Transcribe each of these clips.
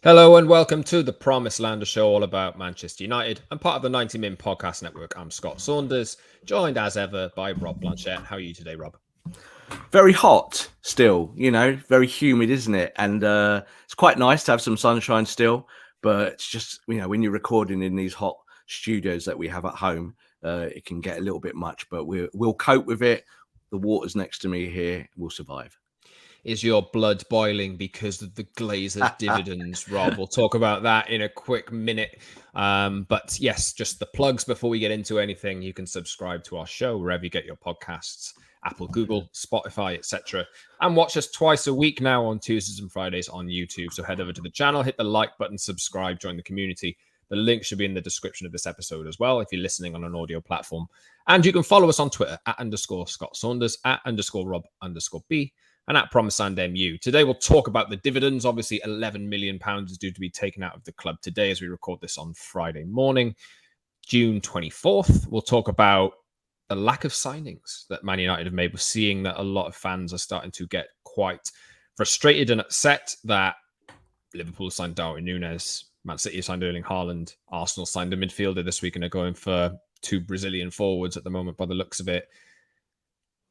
Hello and welcome to the Promised Land, a show all about Manchester United. I'm part of the 90 Min Podcast Network. I'm Scott Saunders, joined as ever by Rob Blanchette. How are you today, Rob? Very hot still, very humid, isn't it? And it's quite nice to have some sunshine still, but it's just, when you're recording in these hot studios that we have at home, it can get a little bit much, but we'll cope with it. The water's next to me here. We'll survive. Is your blood boiling because of the Glazers dividends, Rob? We'll talk about that in a quick minute. But yes, just the plugs before we get into anything. You can subscribe to our show wherever you get your podcasts, Apple, Google, Spotify, etc. And watch us twice a week now on Tuesdays and Fridays on YouTube. So head over to the channel, hit the like button, subscribe, join the community. The link should be in the description of this episode as well if you're listening on an audio platform. And you can follow us on Twitter @_Scott Saunders, @_Rob_B. and at Promise and MU. Today, we'll talk about the dividends. Obviously, £11 million is due to be taken out of the club today as we record this on Friday morning, June 24th. We'll talk about the lack of signings that Man United have made. We're seeing that a lot of fans are starting to get quite frustrated and upset that Liverpool signed Darwin Núñez, Man City signed Erling Haaland, Arsenal signed a midfielder this week and are going for 2 Brazilian forwards at the moment by the looks of it.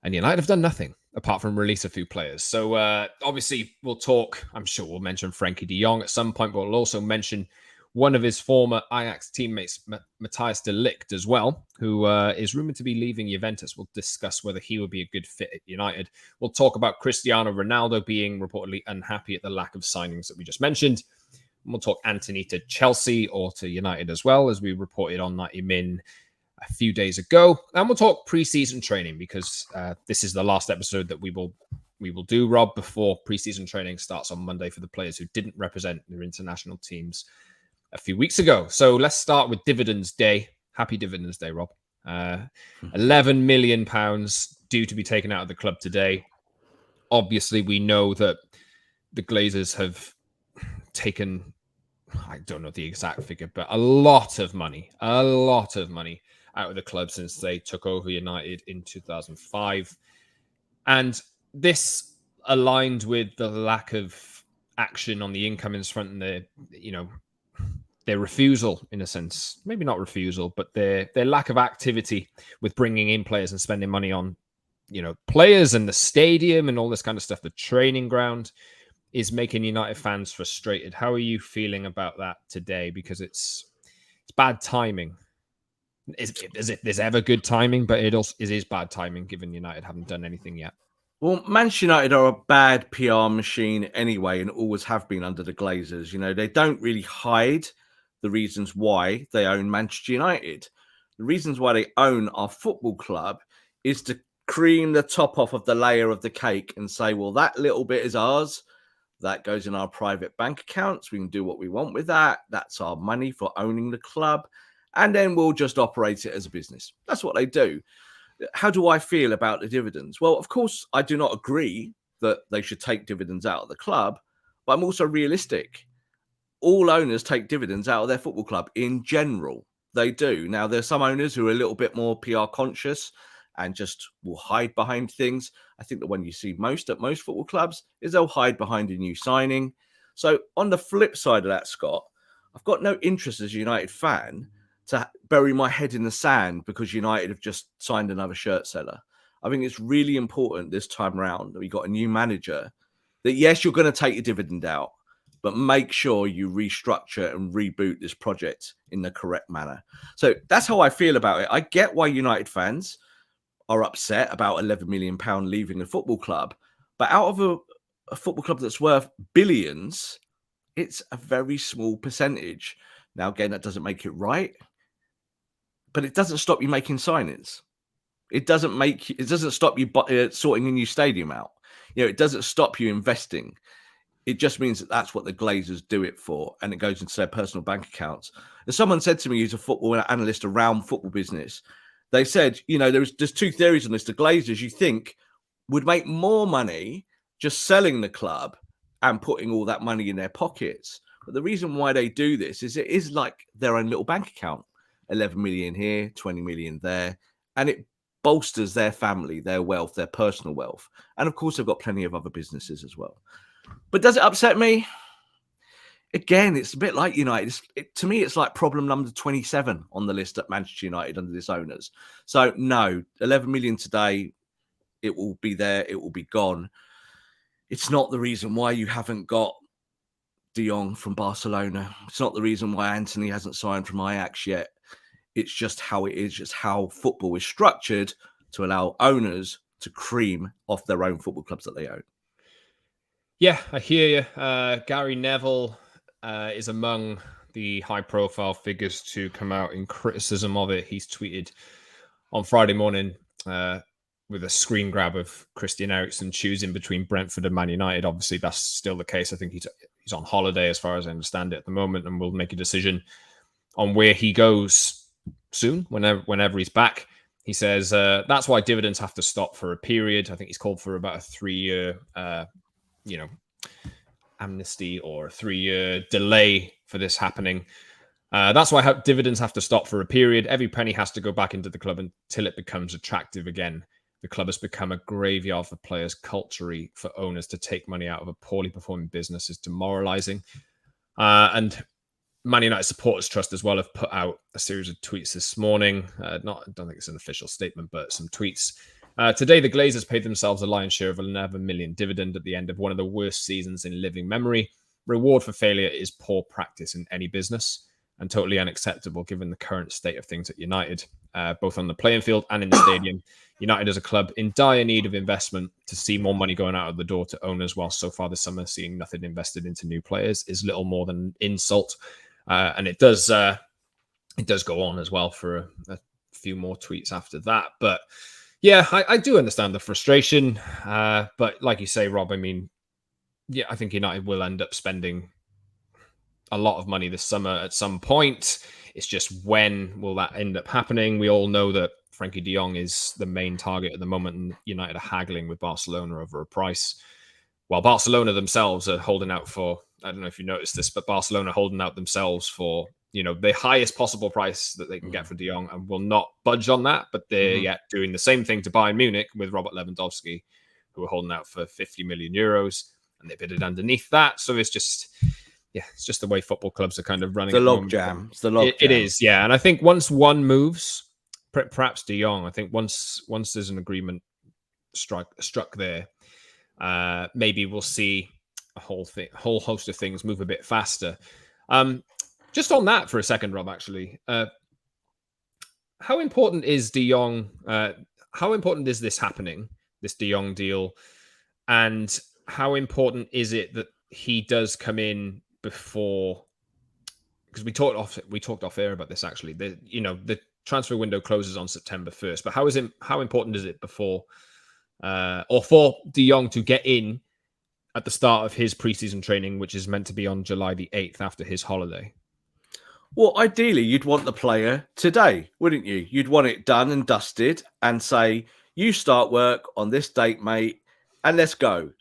And United have done nothing apart from release a few players. So obviously we'll talk, I'm sure we'll mention Frenkie de Jong at some point, but we'll also mention one of his former Ajax teammates, Matthijs de Ligt as well, who is rumoured to be leaving Juventus. We'll discuss whether he would be a good fit at United. We'll talk about Cristiano Ronaldo being reportedly unhappy at the lack of signings that we just mentioned. And we'll talk Antony to Chelsea or to United as well, as we reported on 90 Min a few days ago. And we'll talk preseason training because this is the last episode that we will do, Rob, before preseason training starts on Monday for the players who didn't represent their international teams a few weeks ago. So let's start with Dividends Day. Happy Dividends Day, Rob. £11 million due to be taken out of the club today. Obviously, we know that the Glazers have taken, I don't know the exact figure, but a lot of money out of the club since they took over United in 2005. And this aligned with the lack of action on the incomings front and their refusal, in a sense, maybe not refusal, but their lack of activity with bringing in players and spending money on, players and the stadium and all this kind of stuff. The training ground is making United fans frustrated. How are you feeling about that today? Because it's bad timing. As if there's ever good timing, but it is bad timing given United haven't done anything yet. Well, Manchester United are a bad PR machine anyway, and always have been under the Glazers. They don't really hide the reasons why they own Manchester United. The reasons why they own our football club is to cream the top off of the layer of the cake and say, well, that little bit is ours. That goes in our private bank accounts. We can do what we want with that. That's our money for owning the club. And then we'll just operate it as a business. That's what they do. How do I feel about the dividends? Well, of course, I do not agree that they should take dividends out of the club, but I'm also realistic. All owners take dividends out of their football club in general. They do. Now, there's some owners who are a little bit more PR conscious and just will hide behind things. I think the one you see most at most football clubs is they'll hide behind a new signing. So on the flip side of that, Scott, I've got no interest as a United fan to bury my head in the sand because United have just signed another shirt seller. I think it's really important this time around that we got a new manager that, yes, you're going to take your dividend out, but make sure you restructure and reboot this project in the correct manner. So that's how I feel about it. I get why United fans are upset about £11 million leaving the football club, but out of a football club that's worth billions, it's a very small percentage. Now, again, that doesn't make it right, but it doesn't stop you making signings. It doesn't stop you sorting a new stadium out. It doesn't stop you investing. It just means that that's what the Glazers do it for, and it goes into their personal bank accounts. As someone said to me, who's a football analyst around football business, they said, there's 2 theories on this. The Glazers, you think, would make more money just selling the club and putting all that money in their pockets. But the reason why they do this is it is like their own little bank account. 11 million here, 20 million there. And it bolsters their family, their wealth, their personal wealth. And of course, they've got plenty of other businesses as well. But does it upset me? again, it's a bit like United. To me, it's like problem number 27 on the list at Manchester United under this owners. So no, 11 million today, it will be there, it will be gone. It's not the reason why you haven't got De Jong from Barcelona. It's not the reason why Antony hasn't signed from Ajax yet. It's just how it is, just how football is structured to allow owners to cream off their own football clubs that they own. Yeah, I hear you. Gary Neville is among the high-profile figures to come out in criticism of it. He's tweeted on Friday morning with a screen grab of Christian Eriksen choosing between Brentford and Man United. Obviously, that's still the case. I think he's on holiday, as far as I understand it, at the moment, and will make a decision on where he goes soon, whenever he's back. He says that's why dividends have to stop for a period. I think he's called for about a 3-year, amnesty or a 3-year delay for this happening. That's why dividends have to stop for a period. Every penny has to go back into the club until it becomes attractive again. The club has become a graveyard for players culturally. For owners to take money out of a poorly performing business is demoralizing. And Man United Supporters Trust as well have put out a series of tweets this morning. I don't think it's an official statement, but some tweets. Today, the Glazers paid themselves a lion's share of 11 million dividend at the end of one of the worst seasons in living memory. Reward for failure is poor practice in any business and totally unacceptable given the current state of things at United, both on the playing field and in the stadium. United as a club in dire need of investment. To see more money going out of the door to owners while so far this summer seeing nothing invested into new players is little more than an insult. And it does go on as well for a few more tweets after that. But yeah, I do understand the frustration. But like you say, Rob, I mean, yeah, I think United will end up spending a lot of money this summer at some point. It's just when will that end up happening? We all know that Frenkie de Jong is the main target at the moment, and United are haggling with Barcelona over a price. While Barcelona themselves are holding out for, I don't know if you noticed this, but Barcelona holding out themselves for, the highest possible price that they can get for De Jong and will not budge on that. But they're yet doing the same thing to Bayern Munich with Robert Lewandowski, who are holding out for 50 million euros, and they bid it underneath that. So it's just the way football clubs are kind of running. The log jam. It's the log jam. It is, yeah. And I think once one moves, perhaps De Jong, I think once there's an agreement struck there, maybe we'll see a whole host of things move a bit faster. Just on that for a second, Rob, actually, how important is De Jong? How important is this happening, this De Jong deal? And how important is it that he does come in before? Because we talked off air about this, actually. The transfer window closes on September 1st, but how important is it before or for De Jong to get in at the start of his preseason training, which is meant to be on July the 8th after his holiday? Well, ideally, you'd want the player today, wouldn't you? You'd want it done and dusted and say, you start work on this date, mate, and let's go.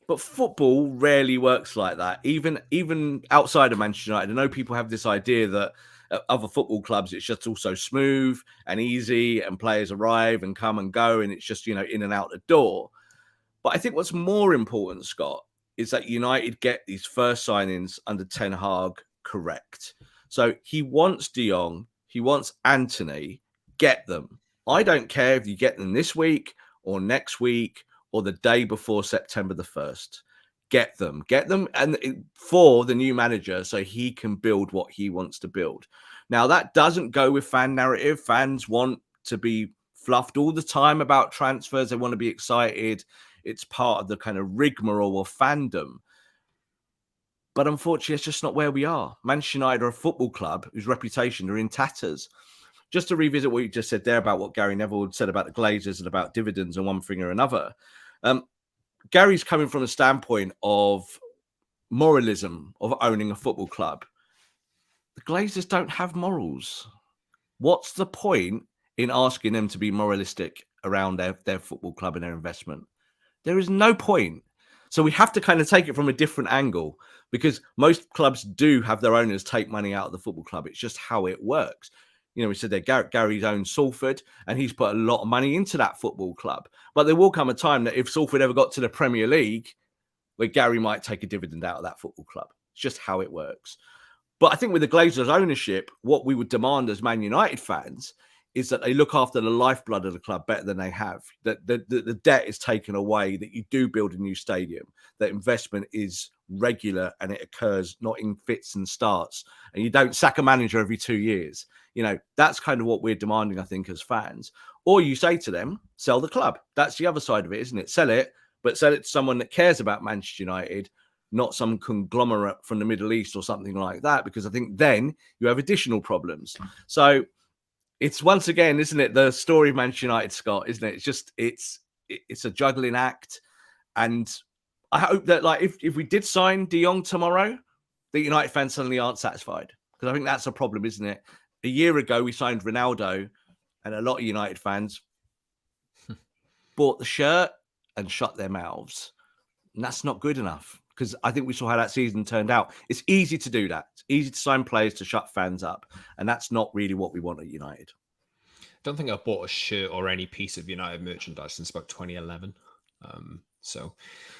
But football rarely works like that. Even outside of Manchester United, I know people have this idea that at other football clubs, it's just all so smooth and easy and players arrive and come and go and it's just, in and out the door. But I think what's more important, Scott, is that United get these first signings under Ten Hag correct. So he wants De Jong, he wants Antony, get them. I don't care if you get them this week or next week or the day before September the 1st. Get them and for the new manager so he can build what he wants to build. Now, that doesn't go with fan narrative. Fans want to be fluffed all the time about transfers. They want to be excited. It's part of the kind of rigmarole of fandom. But unfortunately, it's just not where we are. Manchester United are a football club whose reputation are in tatters. Just to revisit what you just said there about what Gary Neville said about the Glazers and about dividends and one thing or another. Gary's coming from a standpoint of moralism, of owning a football club. The Glazers don't have morals. What's the point in asking them to be moralistic around their football club and their investment? There is no point. So we have to kind of take it from a different angle because most clubs do have their owners take money out of the football club. It's just how it works. We said that Gary's owned Salford and he's put a lot of money into that football club. But there will come a time that if Salford ever got to the Premier League, where Gary might take a dividend out of that football club. It's just how it works. But I think with the Glazers ownership, what we would demand as Man United fans is that they look after the lifeblood of the club better than they have. That the debt is taken away, that you do build a new stadium, that investment is regular and it occurs not in fits and starts, and you don't sack a manager every 2 years. You know, that's kind of what we're demanding, I think, as fans. Or you say to them, sell the club. That's the other side of it, isn't it? Sell it, but sell it to someone that cares about Manchester United, not some conglomerate from the Middle East or something like that, because I think then you have additional problems. So it's once again, isn't it, the story of Manchester United, Scott, isn't it? It's just, it's a juggling act. And I hope that, like, if we did sign De Jong tomorrow, the United fans suddenly aren't satisfied. Because I think that's a problem, isn't it? A year ago, we signed Ronaldo, and a lot of United fans bought the shirt and shut their mouths. And that's not good enough, because I think we saw how that season turned out. It's easy to do that. It's easy to sign players to shut fans up. And that's not really what we want at United. I don't think I've bought a shirt or any piece of United merchandise since about 2011. So,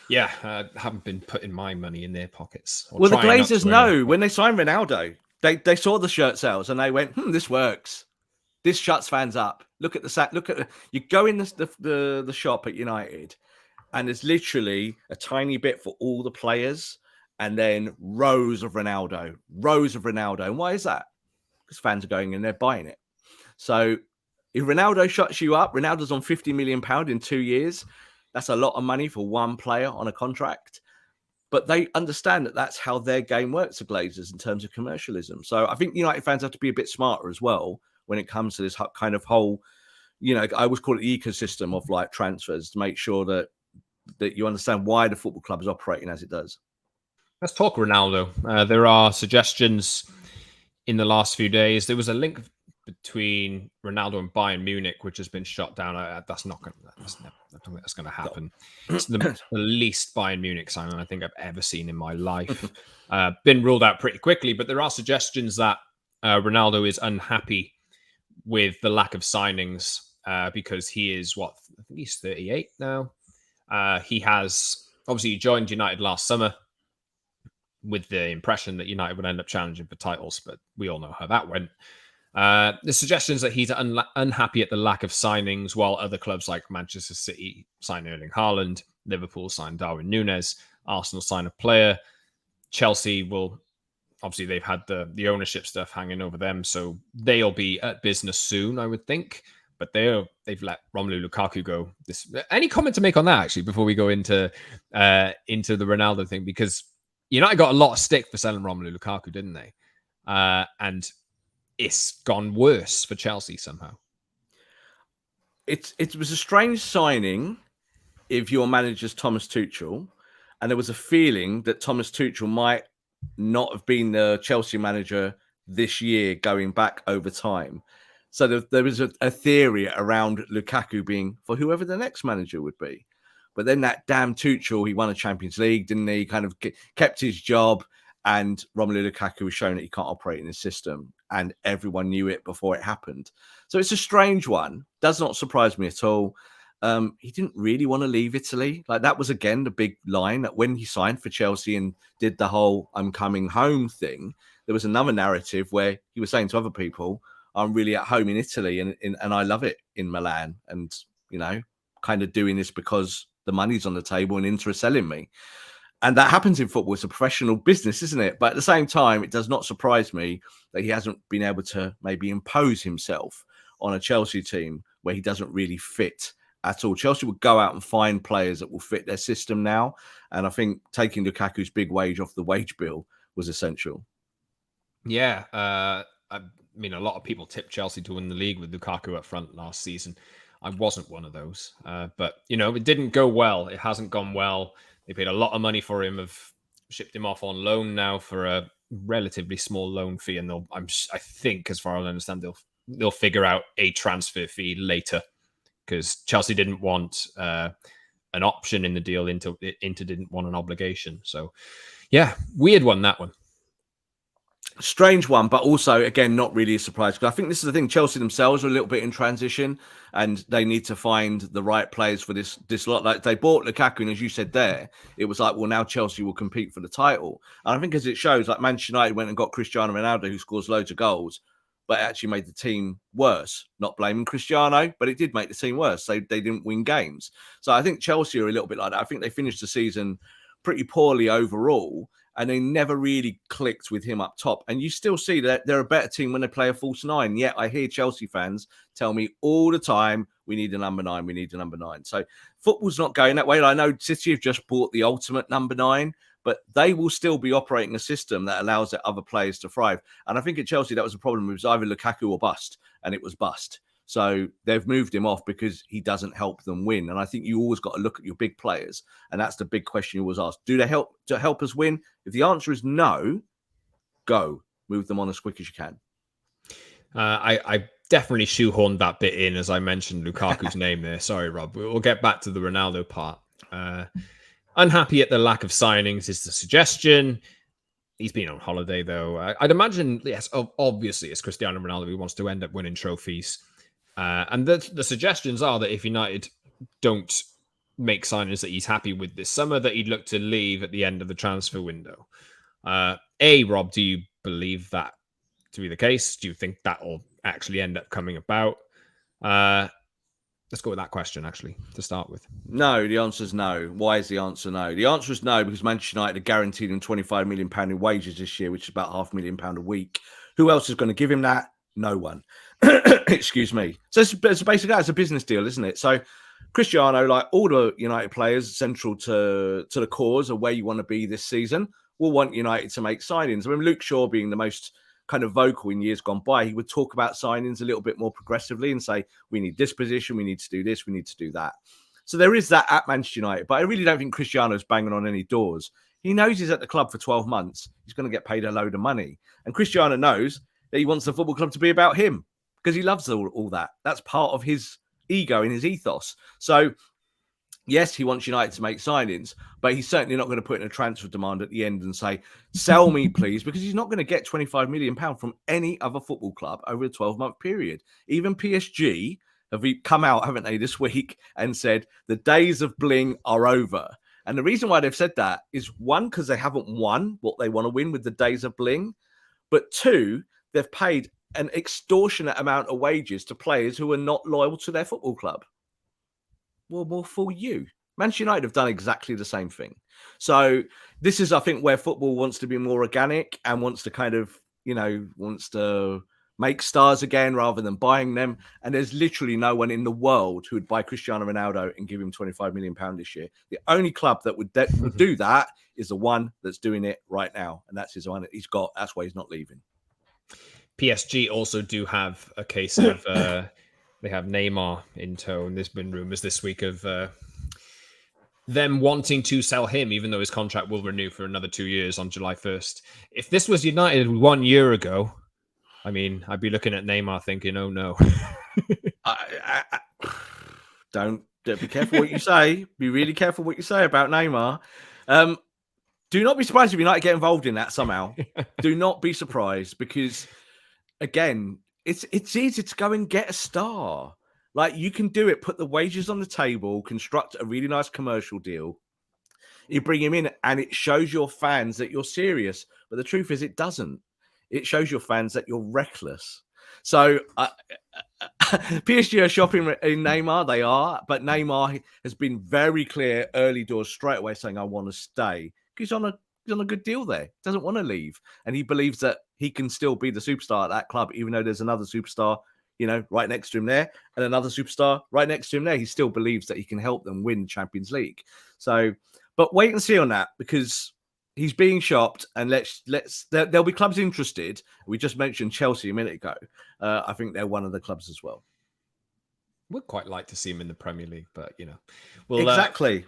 yeah, I haven't been putting my money in their pockets. Well, the Glazers know when they signed Ronaldo, they saw the shirt sales and they went, this works. This shuts fans up. Look at the sack. Look at you go in the shop at United, and there's literally a tiny bit for all the players, and then rows of Ronaldo. And why is that? Because fans are going in there buying it. So if Ronaldo shuts you up, Ronaldo's on £50 million in 2 years. That's a lot of money for one player on a contract. But they understand that that's how their game works, the Glazers, in terms of commercialism. So I think United fans have to be a bit smarter as well when it comes to this kind of whole, I always call it the ecosystem of like transfers, to make sure that you understand why the football club is operating as it does. Let's talk Ronaldo. There are suggestions in the last few days. There was a link between Ronaldo and Bayern Munich, which has been shot down. That's not going. I don't think that's going to happen. No. It's the least Bayern Munich signing I think I've ever seen in my life. Been ruled out pretty quickly, but there are suggestions that Ronaldo is unhappy with the lack of signings because he is I think he's 38 now. He has obviously joined United last summer with the impression that United would end up challenging for titles, but we all know how that went. The suggestions that he's unhappy at the lack of signings, while other clubs like Manchester City sign Erling Haaland, Liverpool sign Darwin Núñez, Arsenal sign a player. Chelsea will, obviously they've had the ownership stuff hanging over them, so they'll be at business soon, I would think. But they've let Romelu Lukaku go. Any comment to make on that, actually, before we go into the Ronaldo thing? Because United got a lot of stick for selling Romelu Lukaku, didn't they? And it's gone worse for Chelsea somehow. It was a strange signing if your manager's Thomas Tuchel, and there was a feeling that Thomas Tuchel might not have been the Chelsea manager this year going back over time. So there was a theory around Lukaku being for whoever the next manager would be. But then that damn Tuchel, he won a Champions League, didn't he? He kind of kept his job, and Romelu Lukaku was shown that he can't operate in his system, and everyone knew it before it happened. So it's a strange one. Does not surprise me at all. He didn't really want to leave Italy. Like, that was, again, the big line that when he signed for Chelsea and did the whole I'm coming home thing, there was another narrative where he was saying to other people, I'm really at home in Italy and I love it in Milan, and, kind of doing this because the money's on the table and Inter are selling me. And that happens in football. It's a professional business, isn't it? But at the same time, it does not surprise me that he hasn't been able to maybe impose himself on a Chelsea team where he doesn't really fit at all. Chelsea would go out and find players that will fit their system now. And I think taking Lukaku's big wage off the wage bill was essential. Yeah. I mean, a lot of people tipped Chelsea to win the league with Lukaku up front last season. I wasn't one of those. But, it didn't go well. It hasn't gone well. They paid a lot of money for him, have shipped him off on loan now for a relatively small loan fee. And I think, as far as I understand, they'll figure out a transfer fee later, because Chelsea didn't want an option in the deal. Inter didn't want an obligation. So, yeah, weird one, that one. Strange one, but also, again, not really a surprise. Because I think this is the thing. Chelsea themselves are a little bit in transition, and they need to find the right players for this lot. Like they bought Lukaku, and as you said there, it was like, well, now Chelsea will compete for the title. And I think as it shows, like Manchester United went and got Cristiano Ronaldo, who scores loads of goals, but it actually made the team worse. Not blaming Cristiano, but it did make the team worse. They didn't win games. So I think Chelsea are a little bit like that. I think they finished the season pretty poorly overall, and they never really clicked with him up top. And you still see that they're a better team when they play a false nine. Yet I hear Chelsea fans tell me all the time, we need a number 9, we need a number 9. So football's not going that way. I know City have just bought the ultimate number 9, but they will still be operating a system that allows their other players to thrive. And I think at Chelsea, that was a problem. It was either Lukaku or bust, and it was bust. So they've moved him off because he doesn't help them win. And I think you always got to look at your big players. And that's the big question you always ask. Do they help to help us win? If the answer is no, go. Move them on as quick as you can. I definitely shoehorned that bit in as I mentioned Lukaku's name there. Sorry, Rob. We'll get back to the Ronaldo part. Unhappy at the lack of signings is the suggestion. He's been on holiday, though. I'd imagine, yes, obviously, it's Cristiano Ronaldo who wants to end up winning trophies. And the suggestions are that if United don't make signings that he's happy with this summer, that he'd look to leave at the end of the transfer window. Rob, do you believe that to be the case? Do you think that will actually end up coming about? Let's go with that question, actually, to start with. No, the answer is no. Why is the answer no? The answer is no because Manchester United are guaranteed him £25 million in wages this year, which is about £500,000 a week. Who else is going to give him that? No one. Excuse me. So it's basically it's a business deal, isn't it? So Cristiano, like all the United players, central to the cause of where you want to be this season, will want United to make signings. I mean, Luke Shaw being the most kind of vocal in years gone by, he would talk about signings a little bit more progressively and say, we need this position, we need to do this, we need to do that. So there is that at Manchester United, but I really don't think Cristiano's banging on any doors. He knows he's at the club for 12 months. He's going to get paid a load of money. And Cristiano knows that he wants the football club to be about him because he loves all that. That's part of his ego and his ethos. So yes, he wants United to make signings, but he's certainly not going to put in a transfer demand at the end and say, sell me, please, because he's not going to get £25 million from any other football club over a 12-month period. Even PSG have come out, haven't they, this week and said the days of bling are over. And the reason why they've said that is, one, because they haven't won what they want to win with the days of bling, but two, they've paid an extortionate amount of wages to players who are not loyal to their football club. Well, more for you. Manchester United have done exactly the same thing. So this is, I think, where football wants to be more organic and wants to kind of, wants to make stars again rather than buying them. And there's literally no one in the world who would buy Cristiano Ronaldo and give him £25 million this year. The only club that would do that is the one that's doing it right now. And that's his one that he's got. That's why he's not leaving. PSG also do have a case of they have Neymar in tow, and there's been rumors this week of them wanting to sell him, even though his contract will renew for another 2 years on July 1st. If this was United 1 year ago, I mean, I'd be looking at Neymar thinking, oh no. Don't be careful what you say. Be really careful what you say about Neymar. Do not be surprised if United get involved in that somehow. Do not be surprised because, again, it's easy to go and get a star. Like, you can do it, put the wages on the table, construct a really nice commercial deal. You bring him in and it shows your fans that you're serious. But the truth is it doesn't. It shows your fans that you're reckless. So PSG are shopping in Neymar. They are. But Neymar has been very clear early doors straight away saying, I want to stay. He's on a good deal there. Doesn't want to leave. And he believes that he can still be the superstar at that club, even though there's another superstar, right next to him there and another superstar right next to him there. He still believes that he can help them win Champions League. So, but wait and see on that because he's being shopped and there'll be clubs interested. We just mentioned Chelsea a minute ago. I think they're one of the clubs as well. Would quite like to see him in the Premier League, but well, exactly.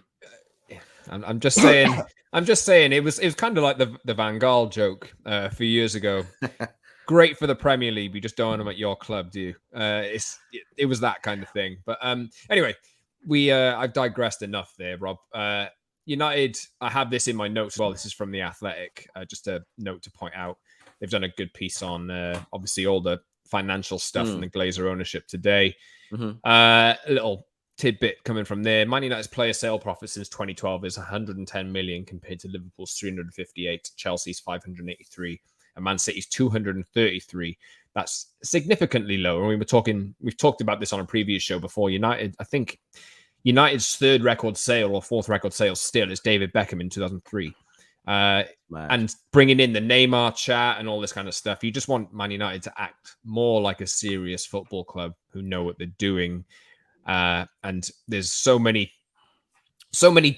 I'm just saying. I'm just saying it was kind of like the Van Gaal joke a few years ago. Great for the Premier League, we just don't want him at your club, do you? It was that kind of thing. But anyway, I've digressed enough there, Rob. United, I have this in my notes as well. This is from The Athletic. Just a note to point out. They've done a good piece on, obviously, all the financial stuff and the Glazer ownership today. A little tidbit coming from there. Man United's player sale profit since 2012 is 110 million compared to Liverpool's 358, Chelsea's 583, and Man City's 233. That's significantly lower. We've talked about this on a previous show before. United, I think United's third record sale or fourth record sale still is David Beckham in 2003. And bringing in the Neymar chat and all this kind of stuff. You just want Man United to act more like a serious football club who know what they're doing. And there's so many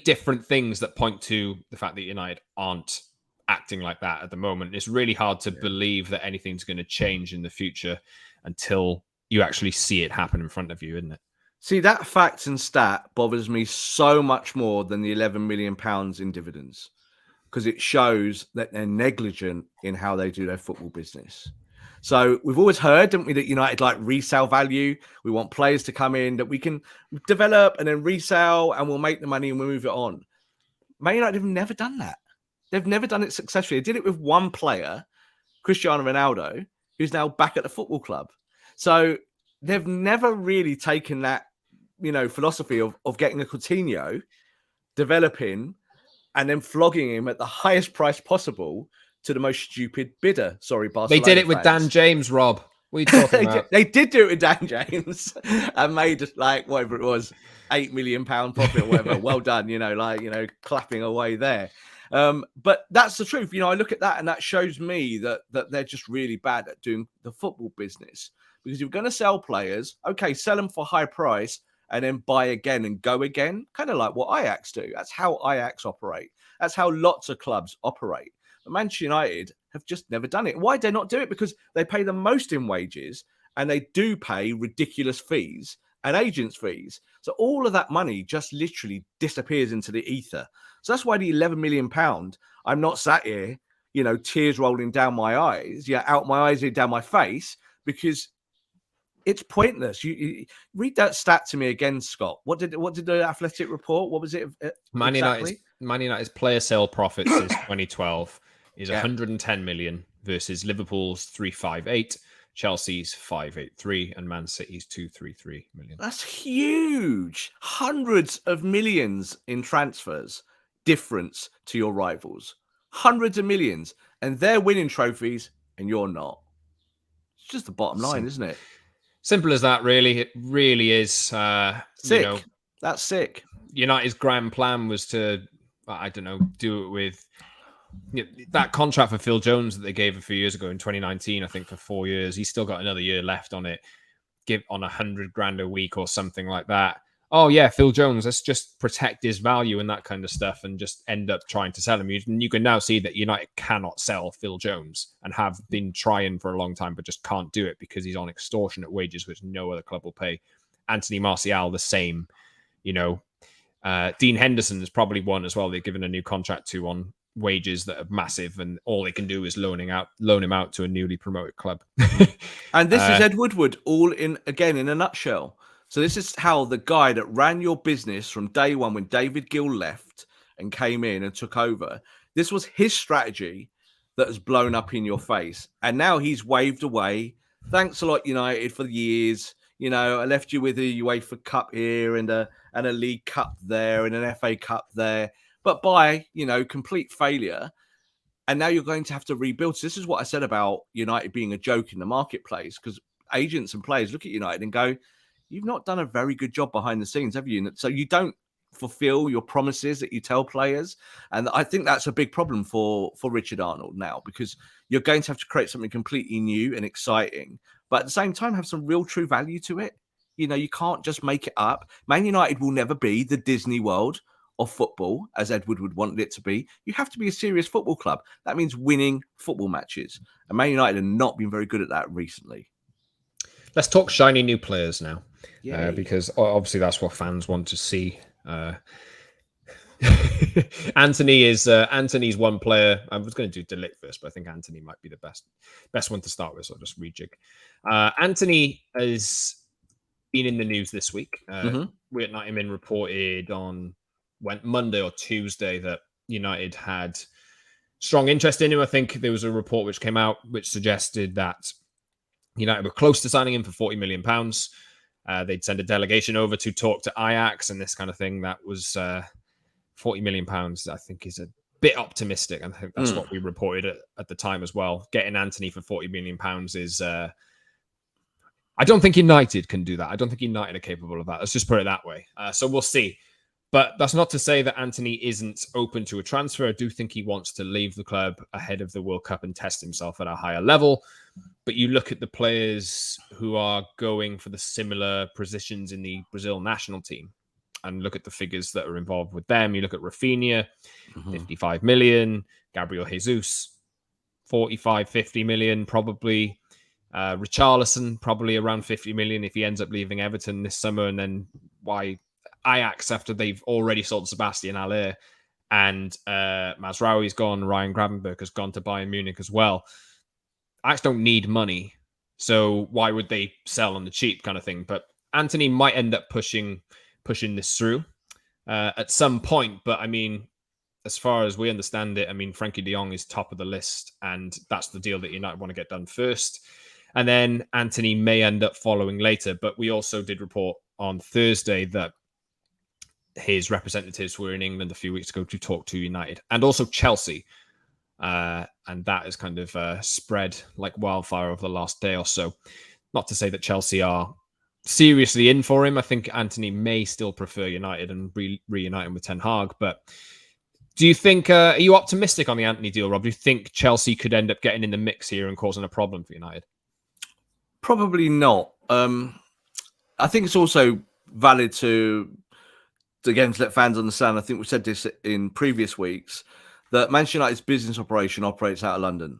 different things that point to the fact that United aren't acting like that at the moment. It's really hard to believe that anything's going to change in the future until you actually see it happen in front of you, isn't it? See, that fact and stat bothers me so much more than the £11 million in dividends, because it shows that they're negligent in how they do their football business. So we've always heard, don't we, that United like resale value. We want players to come in that we can develop and then resell, and we'll make the money and we'll move it on. Man United have never done that. They've never done it successfully. They did it with one player, Cristiano Ronaldo, who's now back at the football club. So they've never really taken that, philosophy of getting a Coutinho, developing, and then flogging him at the highest price possible to the most stupid bidder. Sorry, Barcelona. They did it with Dan James, Rob. What are you talking about? They did do it with Dan James and made whatever it was, £8 million profit or whatever. Well done, clapping away there. But that's the truth. I look at that and that shows me that they're just really bad at doing the football business. Because if you're going to sell players, okay, sell them for high price and then buy again and go again, kind of like what Ajax do. That's how Ajax operate. That's how lots of clubs operate. But Manchester United have just never done it. Why do they not do it? Because they pay the most in wages and they do pay ridiculous fees and agents' fees. So all of that money just literally disappears into the ether. So that's why the £11 million, I'm not sat here, tears rolling down my eyes, out my eyes, down my face, because it's pointless. You read that stat to me again, Scott. What did the Athletic report? What was it? Man United's player sale profit since 2012 is 110 million versus Liverpool's 358, Chelsea's 583, and Man City's 233 million. That's huge. Hundreds of millions in transfers difference to your rivals. Hundreds of millions, and they're winning trophies, and you're not. It's just the bottom line, isn't it? Simple as that, really. It really is. Sick. That's sick. United's grand plan was to, do it with that contract for Phil Jones that they gave a few years ago in 2019, I think for 4 years. He's still got another year left on it. Give on $100,000 a week or something like that. Oh yeah, Phil Jones, let's just protect his value and that kind of stuff and just end up trying to sell him. You can now see that United cannot sell Phil Jones and have been trying for a long time, but just can't do it because he's on extortionate wages, which no other club will pay. Anthony Martial, the same. Dean Henderson is probably one as well. They've given a new contract to on wages that are massive, and all they can do is loan him out to a newly promoted club. And this is Ed Woodward, all in a nutshell. So this is how the guy that ran your business from day one when David Gill left and came in and took over, this was his strategy that has blown up in your face. And now he's waved away. Thanks a lot, United, for the years. I left you with a UEFA Cup here and a League Cup there and an FA Cup there. But by, complete failure. And now you're going to have to rebuild. So this is what I said about United being a joke in the marketplace, because agents and players look at United and go, you've not done a very good job behind the scenes, have you? So you don't fulfill your promises that you tell players. And I think that's a big problem for Richard Arnold now, because you're going to have to create something completely new and exciting, but at the same time have some real true value to it. You can't just make it up. Man United will never be the Disney World of football, as Ed Woodward wanted it to be. You have to be a serious football club. That means winning football matches. And Man United have not been very good at that recently. Let's talk shiny new players now, because obviously that's what fans want to see. Antony's one player. I was going to do De Ligt first, but I think Antony might be the best one to start with, so I'll just rejig. Antony has been in the news this week. Weird Nightman reported on went Monday or Tuesday that United had strong interest in him. I think there was a report which came out which suggested that United were close to signing him for £40 million. They'd send a delegation over to talk to Ajax and this kind of thing. That was £40 million, I think, is a bit optimistic. I think that's what we reported at the time as well. Getting Antony for £40 million is... I don't think United can do that. I don't think United are capable of that. Let's just put it that way. So we'll see. But that's not to say that Antony isn't open to a transfer. I do think he wants to leave the club ahead of the World Cup and test himself at a higher level. But you look at the players who are going for the similar positions in the Brazil national team and look at the figures that are involved with them. You look at Rafinha, 55 million. Gabriel Jesus, 45, 50 million probably. Richarlison, probably around 50 million if he ends up leaving Everton this summer. And then why Ajax, after they've already sold Sebastian Haller and Mazraoui's gone, Ryan Gravenberch has gone to Bayern Munich as well. Ajax don't need money, so why would they sell on the cheap kind of thing? But Antony might end up pushing this through at some point. But I mean, as far as we understand it, I mean, Frenkie de Jong is top of the list, and that's the deal that United want to get done first. And then Antony may end up following later. But we also did report on Thursday that his representatives were in England a few weeks ago to talk to United and also Chelsea. And that has kind of spread like wildfire over the last day or so. Not to say that Chelsea are seriously in for him. I think Antony may still prefer United and reunite him with Ten Hag. But do you think, are you optimistic on the Antony deal, Rob? Do you think Chelsea could end up getting in the mix here and causing a problem for United? Probably not. I think it's also valid to again, to let fans understand, I think we said this in previous weeks, that Manchester United's business operation operates out of London.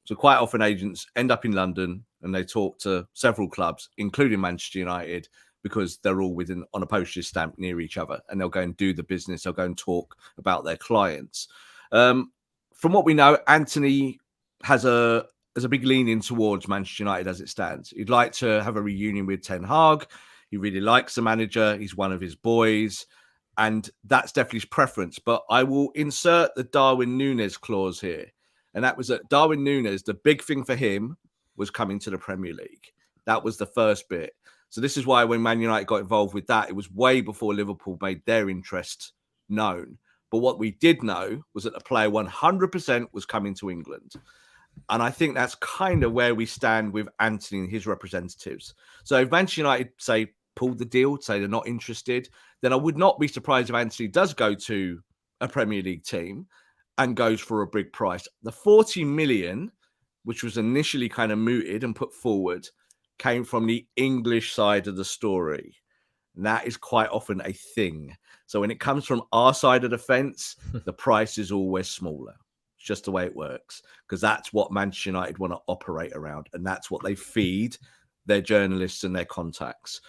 So quite often agents end up in London and they talk to several clubs, including Manchester United, because they're all within on a postage stamp near each other, and they'll go and do the business. They'll go and talk about their clients. From what we know, Antony has a big leaning towards Manchester United as it stands. He'd like to have a reunion with Ten Hag. He really likes the manager. He's one of his boys. And that's definitely his preference. But I will insert the Darwin Núñez clause here. And that was that Darwin Núñez, the big thing for him was coming to the Premier League. That was the first bit. So this is why when Man United got involved with that, it was way before Liverpool made their interest known. But what we did know was that the player 100% was coming to England. And I think that's kind of where we stand with Antony and his representatives. So if Manchester United, say, pulled the deal, say they're not interested, then I would not be surprised if Antony does go to a Premier League team and goes for a big price. The 40 million, which was initially kind of mooted and put forward, came from the English side of the story. And that is quite often a thing. So when it comes from our side of the fence, the price is always smaller. It's just the way it works, because that's what Manchester United want to operate around, and that's what they feed their journalists and their contacts.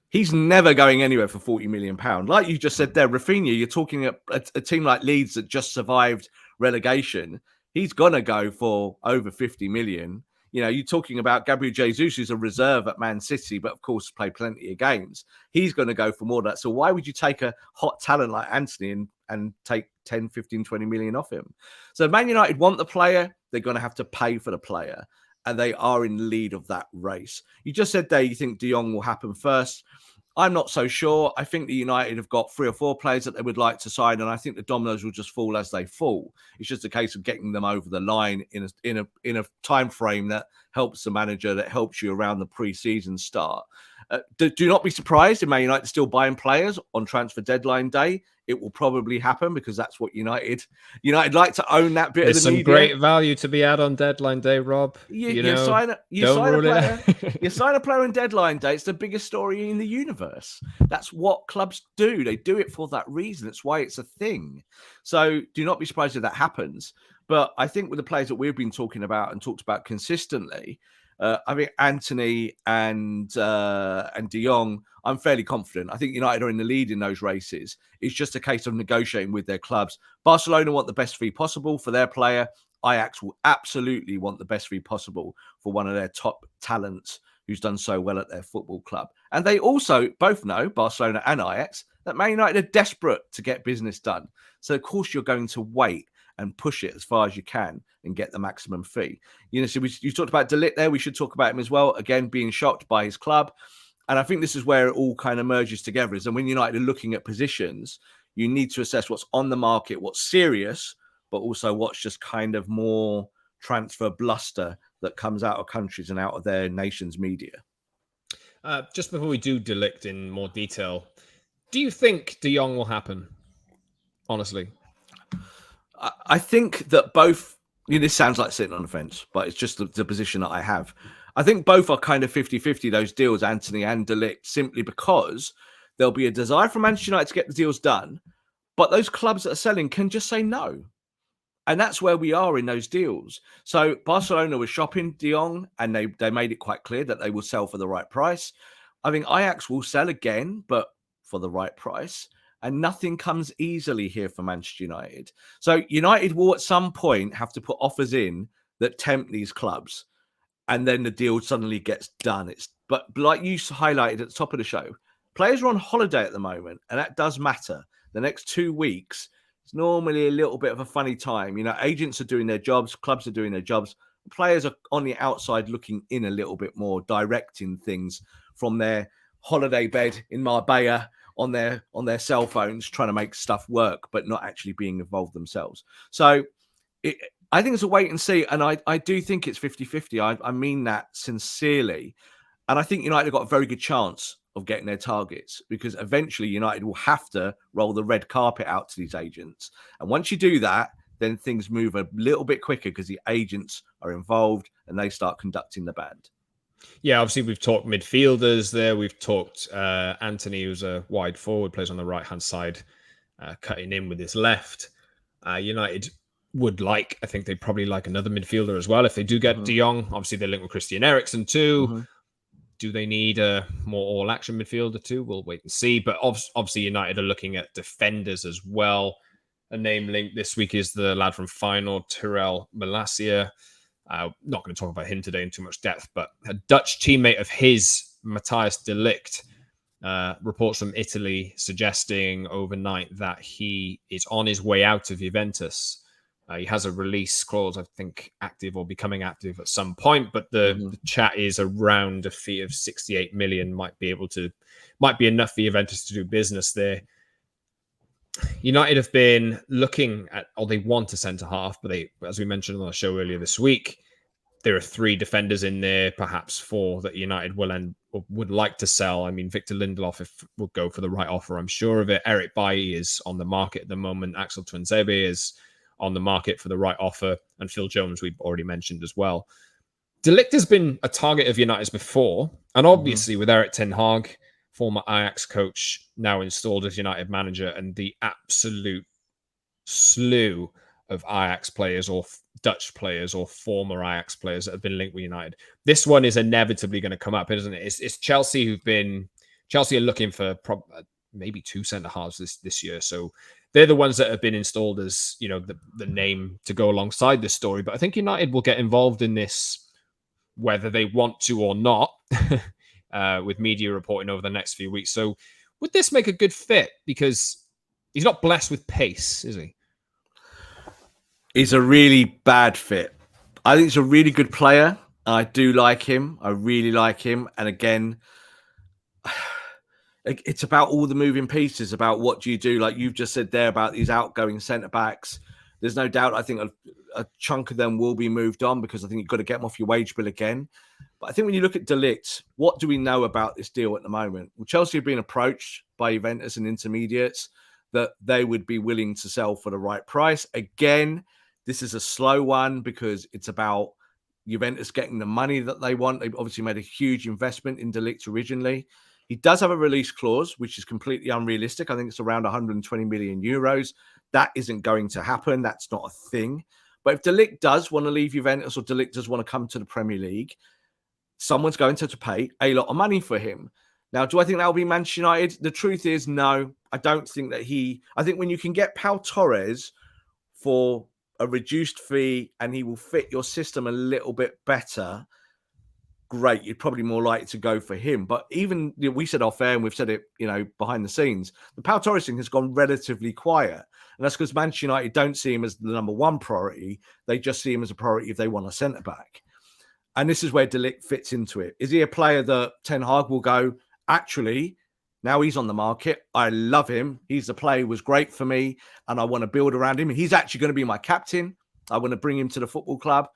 He's never going anywhere for £40 million. Like you just said there, Rafinha, you're talking a team like Leeds that just survived relegation. He's going to go for over 50 million. You know, you're talking about Gabriel Jesus, who's a reserve at Man City, but of course played plenty of games. He's going to go for more than that. So why would you take a hot talent like Antony and take 10, 15, 20 million off him? So Man United want the player. They're going to have to pay for the player. And they are in the lead of that race. You just said there you think De Jong will happen first. I'm not so sure. I think the United have got 3 or 4 players that they would like to sign, and I think the dominoes will just fall as they fall. It's just a case of getting them over the line in a time frame that helps the manager, that helps you around the pre-season start. Do not be surprised if Man United still buying players on transfer deadline day. It will probably happen because that's what United like to own that bit There's of the media. some great value to be had on deadline day, Rob. You sign a player on deadline day. It's the biggest story in the universe. That's what clubs do. They do it for that reason. It's why it's a thing. So do not be surprised if that happens. But I think with the players that we've been talking about and talked about consistently, I think Antony and De Jong, I'm fairly confident. I think United are in the lead in those races. It's just a case of negotiating with their clubs. Barcelona want the best fee possible for their player. Ajax will absolutely want the best fee possible for one of their top talents who's done so well at their football club. And they also both know, Barcelona and Ajax, that Man United are desperate to get business done. So, of course, you're going to wait and push it as far as you can and get the maximum fee. So you talked about De Ligt there. We should talk about him as well. Again, being shocked by his club. And I think this is where it all kind of merges together. Is that when United are looking at positions, you need to assess what's on the market, what's serious, but also what's just kind of more transfer bluster that comes out of countries and out of their nation's media. Just before we do De Ligt in more detail, do you think De Jong will happen? Honestly, I think that both, this sounds like sitting on the fence, but it's just the position that I have. I think both are kind of 50-50, those deals, Antony and De Ligt, simply because there'll be a desire from Manchester United to get the deals done, but those clubs that are selling can just say no. And that's where we are in those deals. So Barcelona was shopping De Jong, and they made it quite clear that they will sell for the right price. I think Ajax will sell again, but for the right price. And nothing comes easily here for Manchester United. So United will at some point have to put offers in that tempt these clubs. And then the deal suddenly gets done. But like you highlighted at the top of the show, players are on holiday at the moment, and that does matter. The next 2 weeks, it's normally a little bit of a funny time. Agents are doing their jobs, clubs are doing their jobs. Players are on the outside looking in a little bit more, directing things from their holiday bed in Marbella on their cell phones, trying to make stuff work, but not actually being involved themselves. So I think it's a wait and see. And I do think it's 50-50. I mean that sincerely. And I think United have got a very good chance of getting their targets, because eventually United will have to roll the red carpet out to these agents. And once you do that, then things move a little bit quicker because the agents are involved and they start conducting the band. Yeah, obviously we've talked midfielders there. We've talked Antony, who's a wide forward, plays on the right-hand side, cutting in with his left. United would I think they'd probably like another midfielder as well if they do get De Jong. Obviously they're linked with Christian Eriksen too. Do they need a more all-action midfielder too? We'll wait and see. But obviously United are looking at defenders as well. A name linked this week is the lad from Feyenoord, Tyrell Malacia. Not going to talk about him today in too much depth, but a Dutch teammate of his, Matthijs de Ligt, reports from Italy suggesting overnight that he is on his way out of Juventus. He has a release clause, I think, active or becoming active at some point, but the chat is around a fee of 68 million might be enough for Juventus to do business there. United have been looking at, or they want a centre half, but as we mentioned on the show earlier this week, there are 3 defenders in there, perhaps 4 that United would like to sell. I mean, Victor Lindelof will go for the right offer, I'm sure of it. Eric Bailly is on the market at the moment. Axel Tuanzebe is on the market for the right offer, and Phil Jones we've already mentioned as well. De Ligt has been a target of United's before, and obviously with Erik ten Hag, former Ajax coach, now installed as United manager, and the absolute slew of Ajax players or Dutch players or former Ajax players that have been linked with United. This one is inevitably going to come up, isn't it? It's Chelsea Chelsea are looking for maybe 2 centre halves this year. So they're the ones that have been installed as, the name to go alongside this story. But I think United will get involved in this, whether they want to or not, with media reporting over the next few weeks. So would this make a good fit? Because he's not blessed with pace, is he? He's a really bad fit. I think he's a really good player. I do like him. I really like him. And again, it's about all the moving pieces, about what do you do, like you've just said there about these outgoing centre-backs. There's no doubt, I think a chunk of them will be moved on, because I think you've got to get them off your wage bill again. But I think when you look at De Ligt, what do we know about this deal at the moment? Well, Chelsea have been approached by Juventus and intermediates that they would be willing to sell for the right price. Again, this is a slow one because it's about Juventus getting the money that they want. They've obviously made a huge investment in De Ligt originally. He does have a release clause, which is completely unrealistic. I think it's around 120 million euros. That isn't going to happen. That's not a thing. But if De Ligt does want to leave Juventus, or De Ligt does want to come to the Premier League, someone's going to have to pay a lot of money for him. Now, do I think that will be Manchester United? The truth is, no. I don't think that I think when you can get Pau Torres for a reduced fee and he will fit your system a little bit better, great, you're probably more likely to go for him. But even we said off air, and we've said it, behind the scenes, the Pau Torres thing has gone relatively quiet. And that's because Manchester United don't see him as the number one priority. They just see him as a priority if they want a centre-back. And this is where De Ligt fits into it. Is he a player that Ten Hag will go, actually, now he's on the market, I love him. He's the player who was great for me, and I want to build around him. He's actually going to be my captain. I want to bring him to the football club.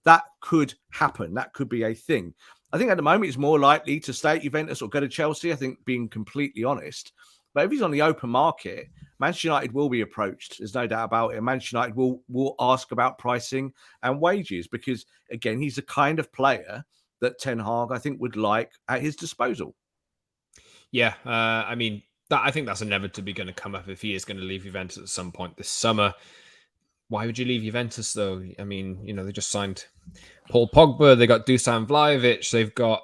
That could happen. That could be a thing. I think at the moment he's more likely to stay at Juventus or go to Chelsea, I think, being completely honest. But if he's on the open market, Manchester United will be approached. There's no doubt about it. Manchester United will ask about pricing and wages because, again, he's the kind of player that Ten Hag, I think, would like at his disposal. Yeah, I mean, I think that's inevitably going to come up if he is going to leave Juventus at some point this summer. Why would you leave Juventus, though? I mean, they just signed Paul Pogba. They got Dusan Vlahovic. They've got...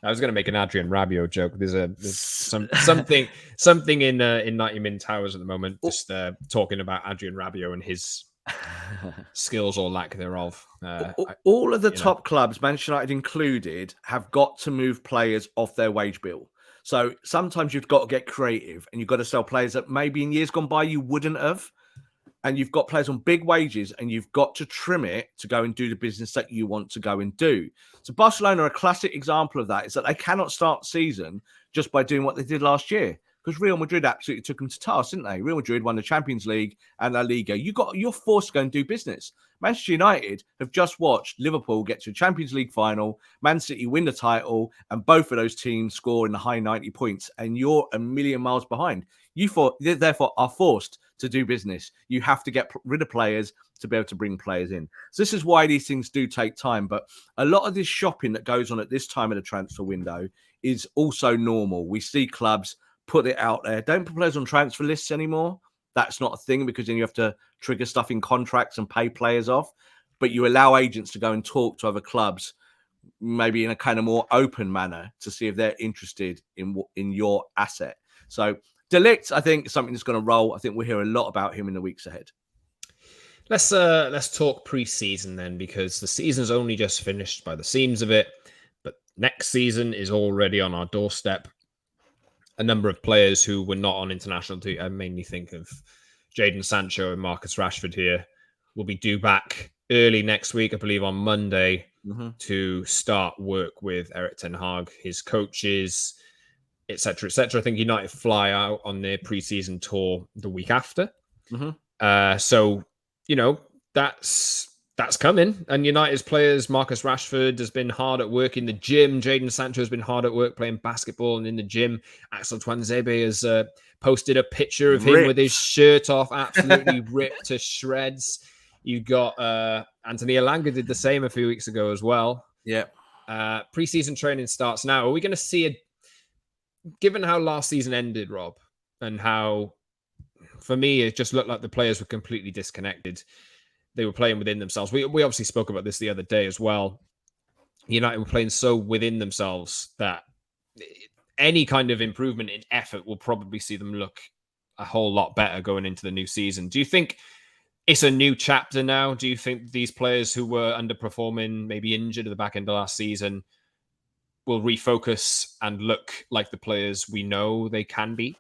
I was going to make an Adrian Rabiot joke. There's something in 90 Min Towers at the moment, just talking about Adrian Rabiot and his skills or lack thereof. All of the top clubs, Manchester United included, have got to move players off their wage bill. So sometimes you've got to get creative and you've got to sell players that maybe in years gone by you wouldn't have. And you've got players on big wages and you've got to trim it to go and do the business that you want to go and do. So Barcelona are a classic example of that, is that they cannot start the season just by doing what they did last year. Because Real Madrid absolutely took them to task, didn't they? Real Madrid won the Champions League and La Liga. You're forced to go and do business. Manchester United have just watched Liverpool get to a Champions League final, Man City win the title, and both of those teams score in the high 90 points, and you're a million miles behind. You therefore are forced to do business. You have to get rid of players to be able to bring players in. So this is why these things do take time. But a lot of this shopping that goes on at this time of the transfer window is also normal. We see clubs put it out there. Don't put players on transfer lists anymore. That's not a thing because then you have to trigger stuff in contracts and pay players off. But you allow agents to go and talk to other clubs, maybe in a kind of more open manner, to see if they're interested in your asset. So De Ligt, I think, is something that's going to roll. I think we'll hear a lot about him in the weeks ahead. Let's talk preseason then, because the season's only just finished by the seams of it, but next season is already on our doorstep. A number of players who were not on international duty, I mainly think of Jadon Sancho and Marcus Rashford here, will be due back early next week, I believe on Monday, to start work with Erik ten Hag, his coaches, etc., etc. I think United fly out on their preseason tour the week after. So, that's coming. And United's players, Marcus Rashford has been hard at work in the gym. Jadon Sancho has been hard at work playing basketball and in the gym. Axel Tuanzebe has posted a picture of him with his shirt off, absolutely ripped to shreds. You've got Antony Eriksen did the same a few weeks ago as well. Yeah. Preseason training starts now. Are we going to see given how last season ended, Rob, and how, for me, it just looked like the players were completely disconnected. They were playing within themselves. We obviously spoke about this the other day as well. United were playing so within themselves that any kind of improvement in effort will probably see them look a whole lot better going into the new season. Do you think it's a new chapter now? Do you think these players who were underperforming, maybe injured at the back end of last season, will refocus and look like the players we know they can be?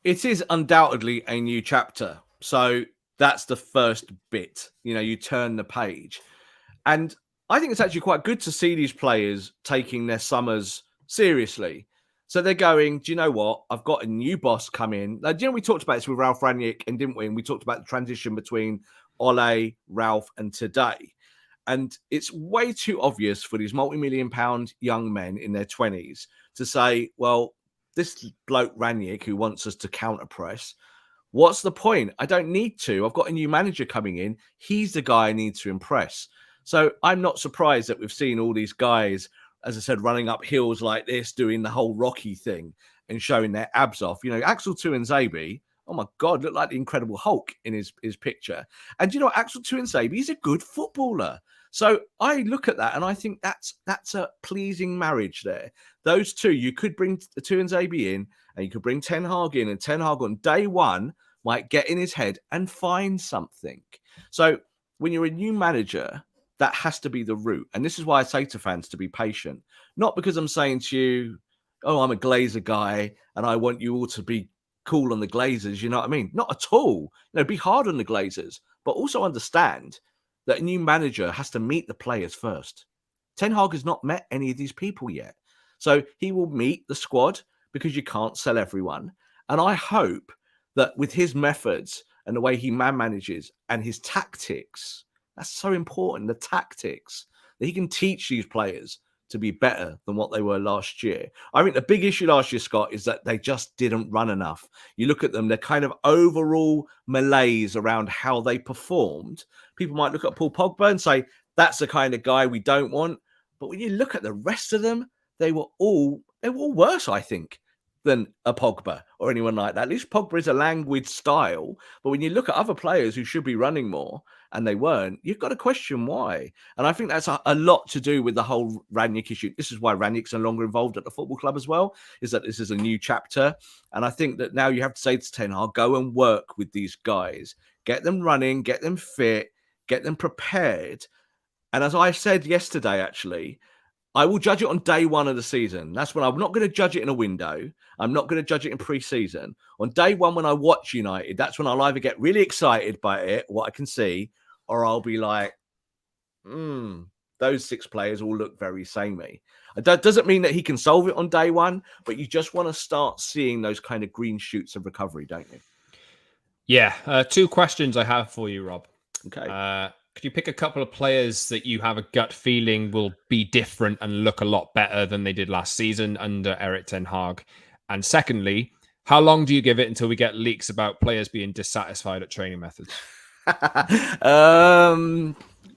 It is undoubtedly a new chapter. So that's the first bit. You turn the page. And I think it's actually quite good to see these players taking their summers seriously. So they're going, do you know what? I've got a new boss come in. We talked about this with Ralf Rangnick, and didn't we? And we talked about the transition between Ole, Ralf, and today. And it's way too obvious for these multi-million-pound young men in their 20s to say, well, this bloke Rangnick who wants us to counter-press, what's the point? I don't need to. I've got a new manager coming in. He's the guy I need to impress. So I'm not surprised that we've seen all these guys, as I said, running up hills like this, doing the whole Rocky thing and showing their abs off. Axel Tuanzebe, oh my God, looked like the Incredible Hulk in his picture. And Axel Tuanzebe is a good footballer. So I look at that and I think that's a pleasing marriage there. Those two, you could bring Tuanzebe in and you could bring Ten Hag in, and Ten Hag on day one might get in his head and find something. So when you're a new manager, that has to be the route. And this is why I say to fans to be patient. Not because I'm saying to you, oh, I'm a Glazer guy and I want you all to be cool on the Glazers. You know what I mean? Not at all. Be hard on the Glazers, but also understand that a new manager has to meet the players first. Ten Hag has not met any of these people yet. So he will meet the squad because you can't sell everyone. And I hope that with his methods and the way he manages and his tactics, that's so important, the tactics, that he can teach these players to be better than what they were last year. I think the big issue last year, Scott, is that they just didn't run enough. You look at them, they're kind of overall malaise around how they performed. People might look at Paul Pogba and say, that's the kind of guy we don't want. But when you look at the rest of them, they were all worse, I think, than a Pogba or anyone like that. At least Pogba is a languid style. But when you look at other players who should be running more and they weren't, you've got to question why. And I think that's a lot to do with the whole Rangnick issue. This is why Rangnick's no longer involved at the football club as well, is that this is a new chapter. And I think that now you have to say to Ten Hag, go and work with these guys. Get them running, get them fit, get them prepared. And as I said yesterday, actually, I will judge it on day one of the season. That's when I'm not going to judge it in a window. I'm not going to judge it in pre-season. On day one, when I watch United, that's when I'll either get really excited by it, what I can see, or I'll be like, those 6 players all look very samey. That doesn't mean that he can solve it on day one, but you just want to start seeing those kind of green shoots of recovery, don't you? Yeah. 2 questions I have for you, Rob. Okay. Could you pick a couple of players that you have a gut feeling will be different and look a lot better than they did last season under Erik ten Hag? And secondly, how long do you give it until we get leaks about players being dissatisfied at training methods?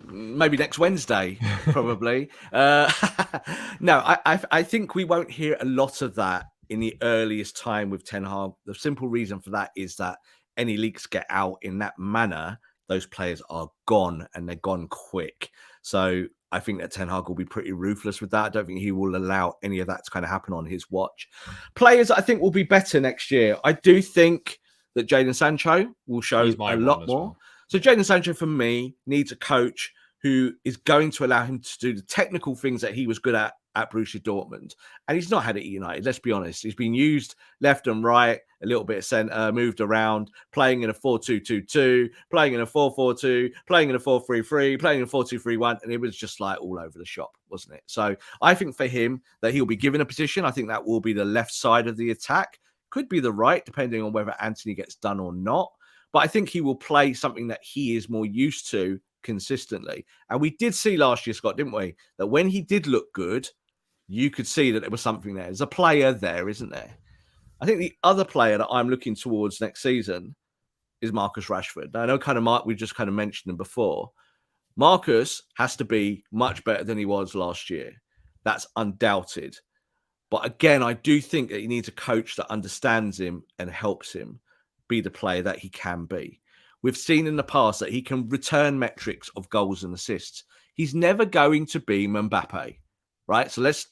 Maybe next Wednesday, probably. No, I think we won't hear a lot of that in the earliest time with Ten Hag. The simple reason for that is that any leaks get out in that manner, those players are gone and they're gone quick. So I think that Ten Hag will be pretty ruthless with that. I don't think he will allow any of that to kind of happen on his watch. Players I think will be better next year. I do think that Jadon Sancho will show a lot more. Well. So Jadon Sancho, for me, needs a coach who is going to allow him to do the technical things that he was good at Borussia Dortmund. And he's not had it at United, let's be honest. He's been used left and right, a little bit of centre, moved around, playing in a 4-2-2-2, playing in a 4-4-2, playing in a 4-3-3, playing in a 4-2-3-1, and it was just like all over the shop, wasn't it? So I think for him that he'll be given a position. I think that will be the left side of the attack. Could be the right, depending on whether Antony gets done or not. But I think he will play something that he is more used to consistently. And we did see last year, Scott, didn't we? That when he did look good, you could see that there was something there. There's a player there, isn't there? I think the other player that I'm looking towards next season is Marcus Rashford. Now, I know we just kind of mentioned him before. Marcus has to be much better than he was last year. That's undoubted. But again, I do think that he needs a coach that understands him and helps him be the player that he can be. We've seen in the past that he can return metrics of goals and assists. He's never going to be Mbappe, right? So let's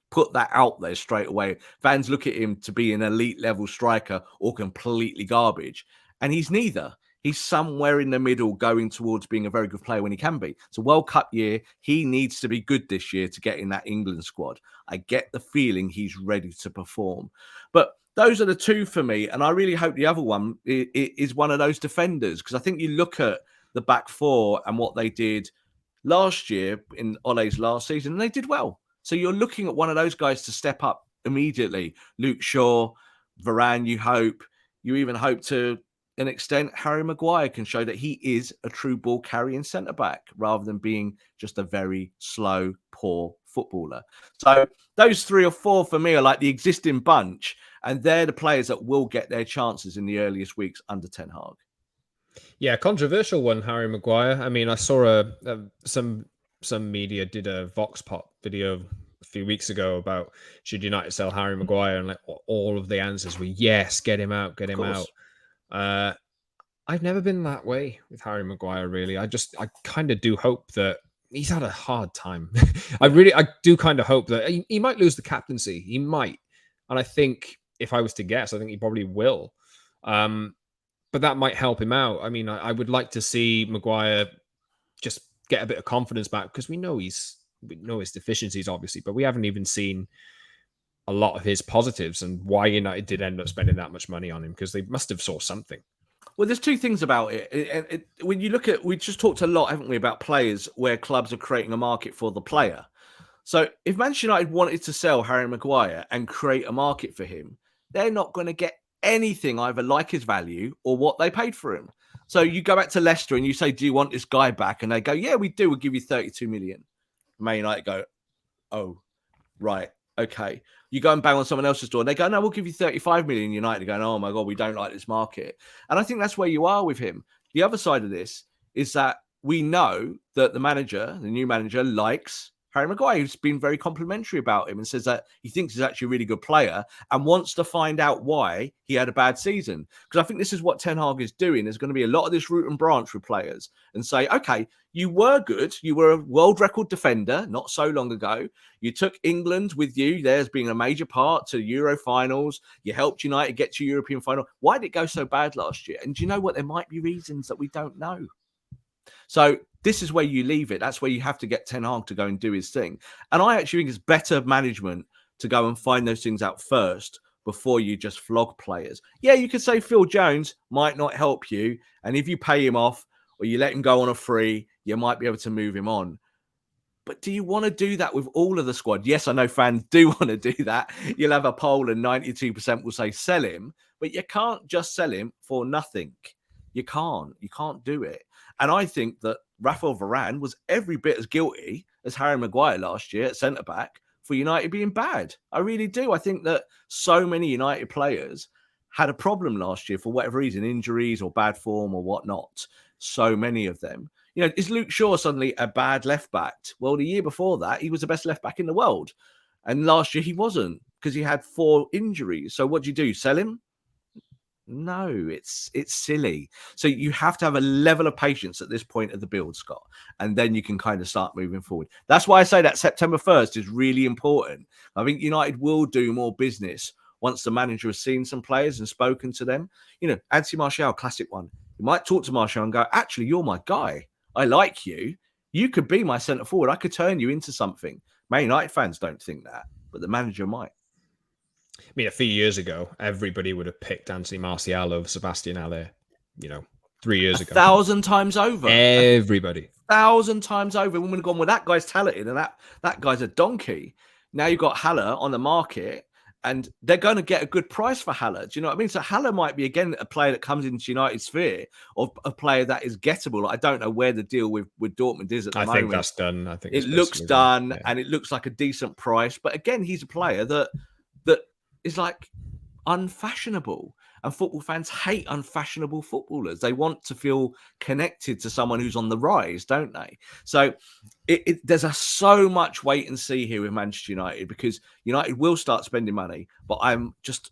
put that out there straight away. Fans look at him to be an elite level striker or completely garbage. And he's neither. He's somewhere in the middle going towards being a very good player when he can be. It's a World Cup year. He needs to be good this year to get in that England squad. I get the feeling he's ready to perform. But those are the 2 for me. And I really hope the other one is one of those defenders, because I think you look at the back 4 and what they did last year in Ole's last season, and they did well. So you're looking at one of those guys to step up immediately. Luke Shaw, Varane, you hope. You even hope to an extent Harry Maguire can show that he is a true ball carrying centre-back rather than being just a very slow, poor footballer. So those 3 or 4 for me are like the existing bunch, and they're the players that will get their chances in the earliest weeks under Ten Hag. Yeah, controversial one, Harry Maguire. I mean, I saw some media did a Vox Pop video a few weeks ago about should United sell Harry Maguire, and like all of the answers were yes, get him out, get him out. I've never been that way with Harry Maguire, really. I kind of do hope that he's had a hard time. I do kind of hope that he might lose the captaincy. He might. And I think if I was to guess, I think he probably will. But that might help him out. I mean, I would like to see Maguire just get a bit of confidence back, because we know his deficiencies, obviously, but we haven't even seen a lot of his positives and why United did end up spending that much money on him, because they must have saw something. Well, there's two things about it. When you look at, we just talked a lot, haven't we, about players where clubs are creating a market for the player. So if Manchester United wanted to sell Harry Maguire and create a market for him, they're not going to get anything either like his value or what they paid for him. So you go back to Leicester and you say, do you want this guy back? And they go, yeah, we do. We'll give you 32 million. Man United go, oh, right. Okay. You go and bang on someone else's door and they go, no, we'll give you 35 million. United going, oh my God, we don't like this market. And I think that's where you are with him. The other side of this is that we know that the new manager, likes Harry Maguire, who's been very complimentary about him and says that he thinks he's actually a really good player and wants to find out why he had a bad season. Because I think this is what Ten Hag is doing. There's going to be a lot of this root and branch with players and say, okay, you were good. You were a world record defender not so long ago. You took England with you. There's been a major part to Euro finals. You helped United get to European final. Why did it go so bad last year? And do you know what? There might be reasons that we don't know. So this is where you leave it. That's where you have to get Ten Hag to go and do his thing. And I actually think it's better management to go and find those things out first before you just flog players. Yeah, you could say Phil Jones might not help you. And if you pay him off or you let him go on a free, you might be able to move him on. But do you want to do that with all of the squad? Yes, I know fans do want to do that. You'll have a poll and 92% will say sell him. But you can't just sell him for nothing. You can't do it. And I think that Rafael Varane was every bit as guilty as Harry Maguire last year at centre-back for United being bad. I really do. I think that so many United players had a problem last year for whatever reason, injuries or bad form or whatnot. So many of them. You know, is Luke Shaw suddenly a bad left-back? Well, the year before that, he was the best left-back in the world. And last year he wasn't because he had 4 injuries. So what do you do? Sell him? No, it's silly. So you have to have a level of patience at this point of the build, Scott, and then you can kind of start moving forward. That's why I say that September 1st is really important. I think United will do more business once the manager has seen some players and spoken to them. You know, Antony Martial, classic one. You might talk to Martial and go, actually, you're my guy. I like you. You could be my centre forward. I could turn you into something. Man United fans don't think that, but the manager might. I mean, a few years ago, everybody would have picked Antony Martial over Sebastian Haller, 3 years ago. 1,000 times over. Everybody. 1,000 times over. Women have gone, well, that guy's talented and that guy's a donkey. Now you've got Haller on the market and they're going to get a good price for Haller. Do you know what I mean? So Haller might be, again, a player that comes into United's sphere or a player that is gettable. I don't know where the deal with Dortmund is at the moment. I think that's done. I think it looks done and it looks like a decent price. But again, he's a player that is like unfashionable, and football fans hate unfashionable footballers. They want to feel connected to someone who's on the rise, don't they? So there's so much wait and see here with Manchester United, because United will start spending money, but I'm just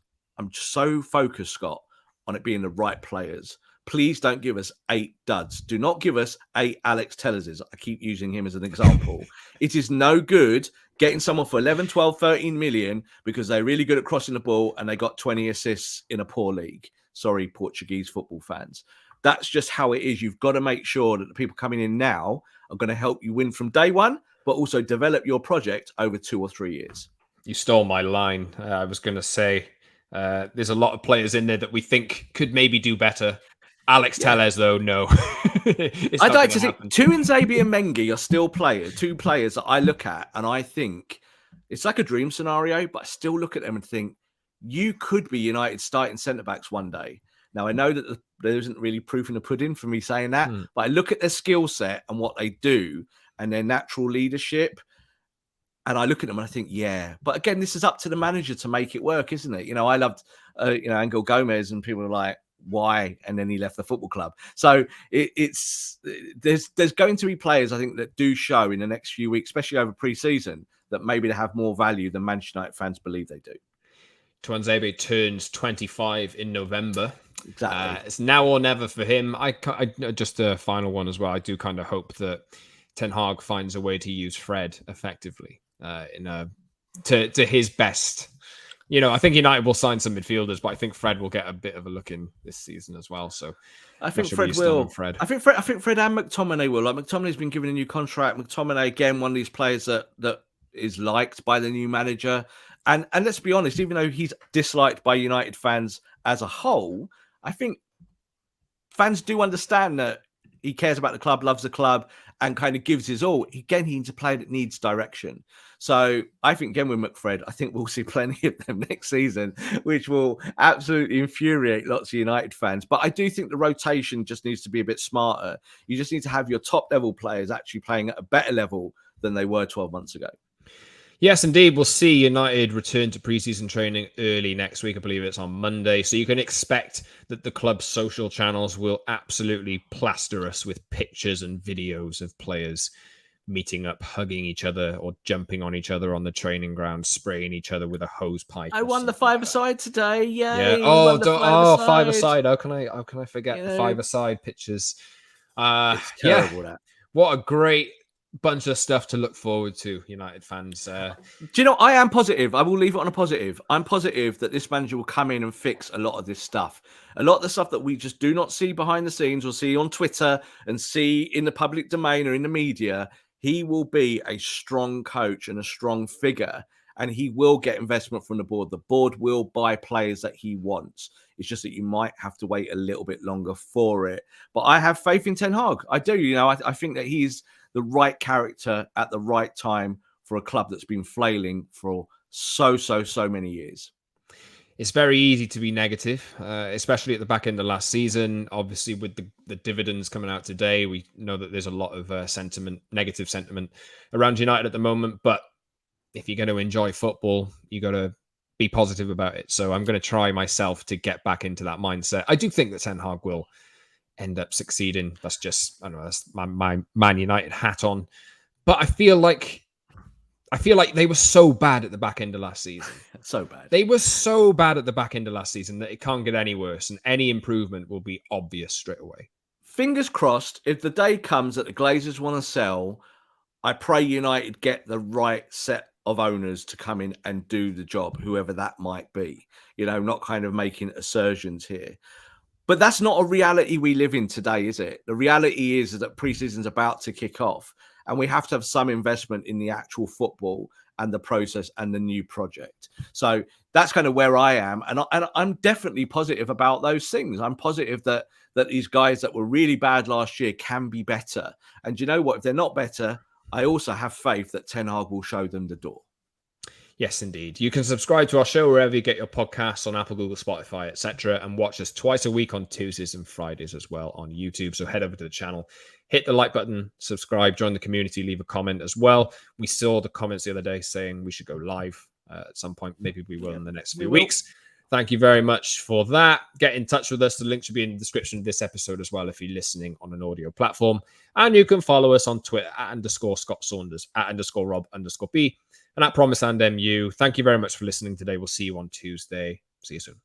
so focused, Scott, on it being the right players. Please don't give us 8 duds. Do not give us 8 Alex Tellerses. I keep using him as an example. It is no good getting someone for 11, 12, 13 million because they're really good at crossing the ball and they got 20 assists in a poor league. Sorry, Portuguese football fans. That's just how it is. You've got to make sure that the people coming in now are going to help you win from day one, but also develop your project over 2 or 3 years. You stole my line. I was going to say there's a lot of players in there that we think could maybe do better. Alex Tellez, though, no. I'd like to see Tuanzebe and Mengi are still players, 2 players that I look at and I think it's like a dream scenario, but I still look at them and think you could be United starting centre-backs one day. Now, I know that there isn't really proof in the pudding for me saying that, but I look at their skill set and what they do and their natural leadership, and I look at them and I think, yeah. But again, this is up to the manager to make it work, isn't it? I loved, Angel Gomez, and people were like, why? And then he left the football club. So there's going to be players, I think, that do show in the next few weeks, especially over pre-season, that maybe they have more value than Manchester United fans believe they do. Tuanzebe turns 25 in November. Exactly. It's now or never for him. I just a final one as well. I do kind of hope that Ten Hag finds a way to use Fred effectively to his best. You know, I think United will sign some midfielders, but I think Fred will get a bit of a look in this season as well. So I think Fred will. I think Fred and McTominay will. Like McTominay's been given a new contract. McTominay again, one of these players that is liked by the new manager. And let's be honest, even though he's disliked by United fans as a whole, I think fans do understand that he cares about the club, loves the club, and kind of gives his all. Again, he needs a player that needs direction. So I think, again, with McFred, I think we'll see plenty of them next season, which will absolutely infuriate lots of United fans. But I do think the rotation just needs to be a bit smarter. You just need to have your top level players actually playing at a better level than they were 12 months ago. Yes, indeed. We'll see United return to preseason training early next week. I believe it's on Monday. So you can expect that the club's social channels will absolutely plaster us with pictures and videos of players meeting up, hugging each other or jumping on each other on the training ground, spraying each other with a hose pipe. I won the five-a-side today. Yay. Yeah. Oh, five-a-side. How can I forget the five-a-side pictures? It's terrible, that. What a great bunch of stuff to look forward to, United fans. Do you know, I am positive. I will leave it on a positive. I'm positive that this manager will come in and fix a lot of this stuff. A lot of the stuff that we just do not see behind the scenes or see on Twitter and see in the public domain or in the media. He will be a strong coach and a strong figure, and he will get investment from the board. The board will buy players that he wants. It's just that you might have to wait a little bit longer for it. But I have faith in Ten Hag. I do. You know, I think that he's the right character at the right time for a club that's been flailing for so many years. It's very easy to be negative, especially at the back end of last season. Obviously, with the dividends coming out today, we know that there's a lot of negative sentiment around United at the moment. But if you're going to enjoy football, you got to be positive about it. So I'm going to try myself to get back into that mindset. I do think that Ten Hag will end up succeeding. That's just, I don't know, that's my Man United hat on. But I feel like they were so bad at the back end of last season. So bad. They were so bad at the back end of last season that it can't get any worse, and any improvement will be obvious straight away. Fingers crossed, if the day comes that the Glazers want to sell, I pray United get the right set of owners to come in and do the job, whoever that might be. You know, not kind of making assertions here. But that's not a reality we live in today, is it? The reality is that preseason's about to kick off, and we have to have some investment in the actual football and the process and the new project. So that's kind of where I am. And I'm definitely positive about those things. I'm positive that these guys that were really bad last year can be better. And you know what? If they're not better, I also have faith that Ten Hag will show them the door. Yes, indeed. You can subscribe to our show wherever you get your podcasts, on Apple, Google, Spotify, etc., and watch us twice a week on Tuesdays and Fridays as well on YouTube. So head over to the channel, hit the like button, subscribe, join the community, leave a comment as well. We saw the comments the other day saying we should go live at some point. Maybe we will in the next few weeks. Thank you very much for that. Get in touch with us. The link should be in the description of this episode as well if you're listening on an audio platform. And you can follow us on Twitter @_Scott Saunders, @_Rob_B, and @Promise and MU. Thank you very much for listening today. We'll see you on Tuesday. See you soon.